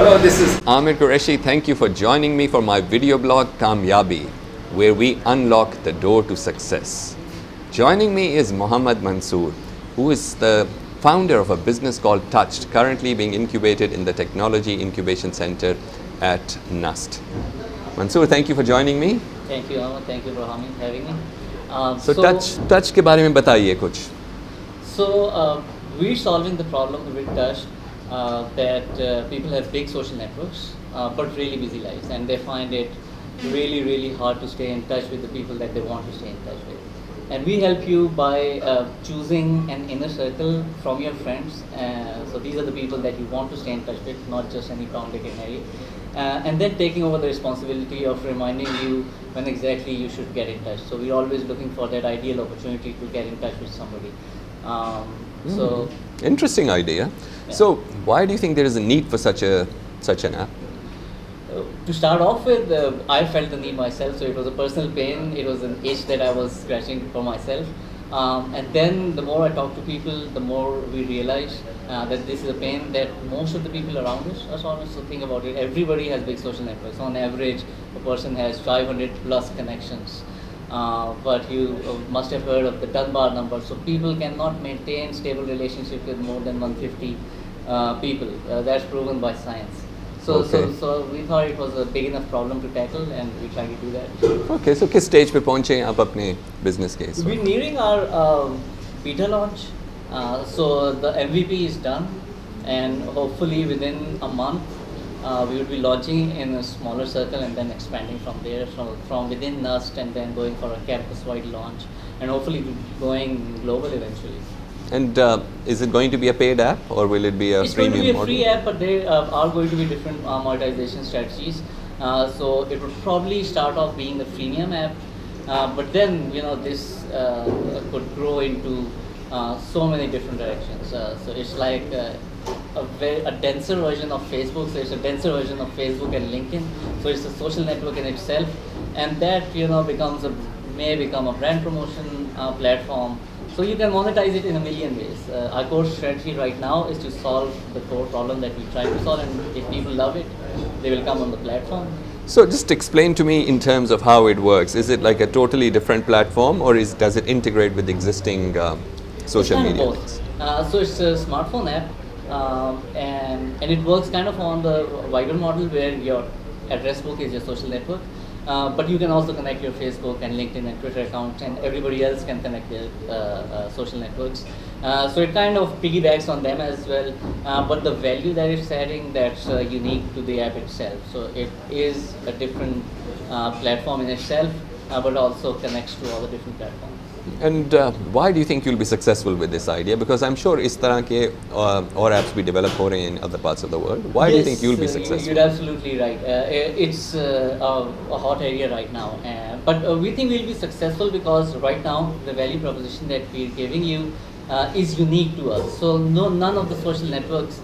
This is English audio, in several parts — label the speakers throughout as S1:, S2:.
S1: Hello, this is Amir Qureshi. Thank you for joining me for my video blog Kamyabi, where we unlock the door to success. Joining me is Mohammad Mansoor, who is the founder of a business called Touched, currently being incubated in the Technology Incubation Center at NUST. Mansoor, thank you for joining me.
S2: Thank you, Ahmed. Thank you for having me.
S1: So Touch के बारे में बताइए कुछ.
S2: We're solving the problem with Touch that people have big social networks but really busy lives, and they find it really hard to stay in touch with the people that they want to stay in touch with. And we help you by choosing an inner circle from your friends. So these are the people that you want to stay in touch with, not just any Tom, Dick and Harry. And then taking over the responsibility of reminding you when exactly you should get in touch. So we're always looking for that ideal opportunity to get in touch with somebody. So
S1: interesting idea.
S2: Yeah.
S1: So why do you think there is a need for such an app?
S2: To start off with, I felt the need myself, so it was a personal pain, it was an itch that I was scratching for myself. And then the more I talk to people, the more we realize that this is a pain that most of the people around us are solving. So think about it, everybody has big social networks. On average, a person has 500 plus connections. But you must have heard of the Dunbar number. So people cannot maintain stable relationship with more than 150 people. That's proven by science. So we thought it was a big enough problem to tackle, and we tried to do that.
S1: Okay, so किस stage पे पहुँचे हैं आप अपने business case?
S2: We're nearing our beta launch. So the MVP is done, and hopefully within a month we will be launching in a smaller circle and then expanding from there, from within NUST, and then going for a campus-wide launch, and hopefully going global eventually. And
S1: is it going to be a paid app, or will it be a
S2: it's
S1: freemium
S2: going to be a
S1: model?
S2: free app, but there are going to be different monetization strategies. So it would probably start off being a freemium app, but then this could grow into so many different directions. So it's like a denser version of Facebook. So it's a denser version of Facebook and LinkedIn. So it's a social network in itself, and that may become a brand promotion platform. So you can monetize it in a million ways. Our core strategy right now is to solve the core problem that we try to solve, and if people love it, they will come on the platform.
S1: So just explain to me in terms of how it works. Is it like a totally different platform, or does it integrate with existing social media?
S2: Both. So it's a smartphone app, and it works kind of on the Viber model where your address book is your social network. But you can also connect your Facebook and LinkedIn and Twitter accounts, and everybody else can connect their social networks. So it kind of piggybacks on them as well, but the value that it's adding, that's unique to the app itself. So it is a different platform in itself, but also connects to all the different platforms.
S1: And why do you think you'll be successful with this idea? Because I'm sure इस तरह के और apps भी develop हो रहे हैं in other parts of the world. Why do you think you'll be successful?
S2: You're absolutely right. It's a hot area right now. But we think we'll be successful because right now the value proposition that we're giving you is unique to us. So none of the social networks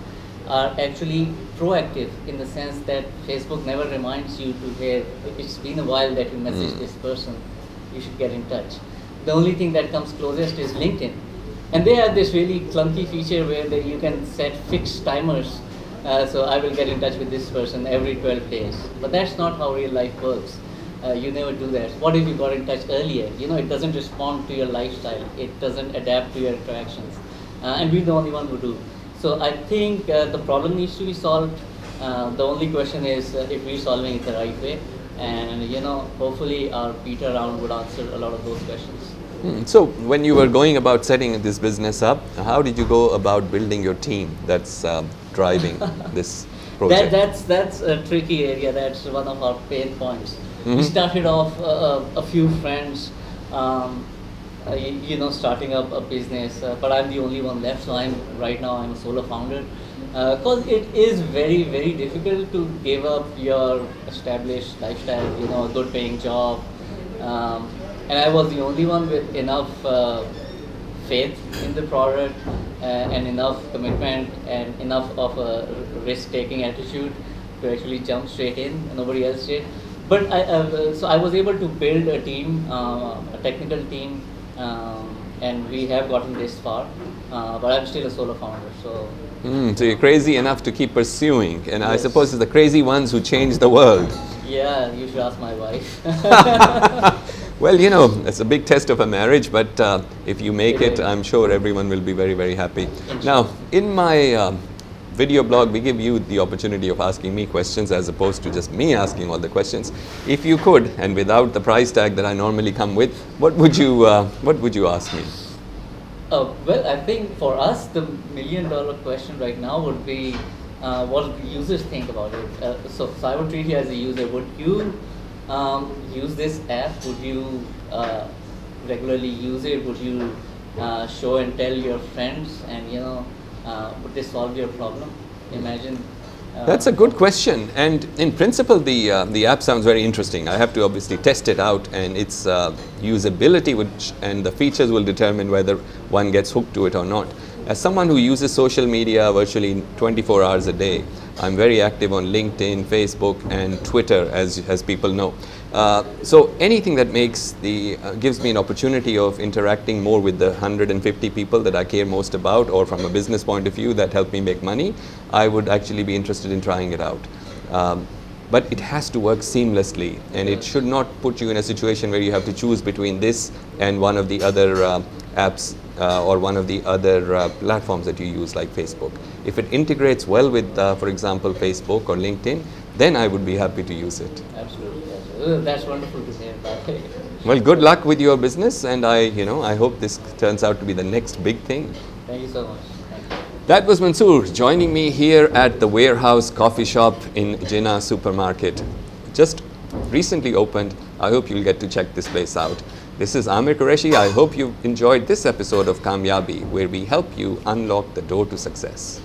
S2: are actually proactive in the sense that Facebook never reminds you to, hey, it's been a while that you messaged this person, you should get in touch. The only thing that comes closest is LinkedIn. And they have this really clunky feature where you can set fixed timers. So I will get in touch with this person every 12 days. But that's not how real life works. You never do that. What if you got in touch earlier? It doesn't respond to your lifestyle. It doesn't adapt to your interactions. And we're the only one who do. So I think the problem needs to be solved. The only question is if we're solving it the right way. And hopefully our beta round would answer a lot of those questions.
S1: So when you were going about setting this business up, how did you go about building your team that's driving this project?
S2: That's a tricky area. That's one of our pain points. We started off a few friends, starting up a business, but I'm the only one left. So right now I'm a solo founder. Because it is very difficult to give up your established lifestyle, a good paying job, and I was the only one with enough faith in the product and enough commitment and enough of a risk taking attitude to actually jump straight in. Nobody else did, but so I was able to build a team, a technical team, and we have gotten this far. But I'm still a solo founder, so.
S1: So you're crazy enough to keep pursuing, and I
S2: Yes.
S1: suppose it's the crazy ones who change the world.
S2: Yeah, you should ask my wife.
S1: Well, you know, it's a big test of a marriage, but if you make
S2: It
S1: it,
S2: is.
S1: I'm sure everyone will be very, very happy.
S2: Inshallah.
S1: Now, in my video blog, we give you the opportunity of asking me questions as opposed to just me asking all the questions. If you could, and without the price tag that I normally come with, what would you ask me?
S2: Well, I think for us, the million-dollar question right now would be, what do users think about it? So I would treat you as a user. Would you use this app? Would you regularly use it? Would you show and tell your friends? And would they solve your problem? Imagine.
S1: That's a good question, and in principle, the app sounds very interesting. I have to obviously test it out, and its usability and the features will determine whether one gets hooked to it or not. As someone who uses social media virtually 24 hours a day, I'm very active on LinkedIn, Facebook, and Twitter, as people know. So anything that gives me an opportunity of interacting more with the 150 people that I care most about, or from a business point of view that help me make money, I would actually be interested in trying it out. But it has to work seamlessly, and it should not put you in a situation where you have to choose between this and one of the other apps or one of the other platforms that you use, like Facebook. If it integrates well with, for example, Facebook or LinkedIn, then I would be happy to use it.
S2: Absolutely. That's wonderful to hear. By the way.
S1: Well, good luck with your business, and I hope this turns out to be the next big thing.
S2: Thank you so much. Thank you.
S1: That was Mansoor joining me here at the Warehouse Coffee Shop in Jinnah Supermarket. Just recently opened. I hope you'll get to check this place out. This is Amir Qureshi. I hope you enjoyed this episode of Kamyabi, where we help you unlock the door to success.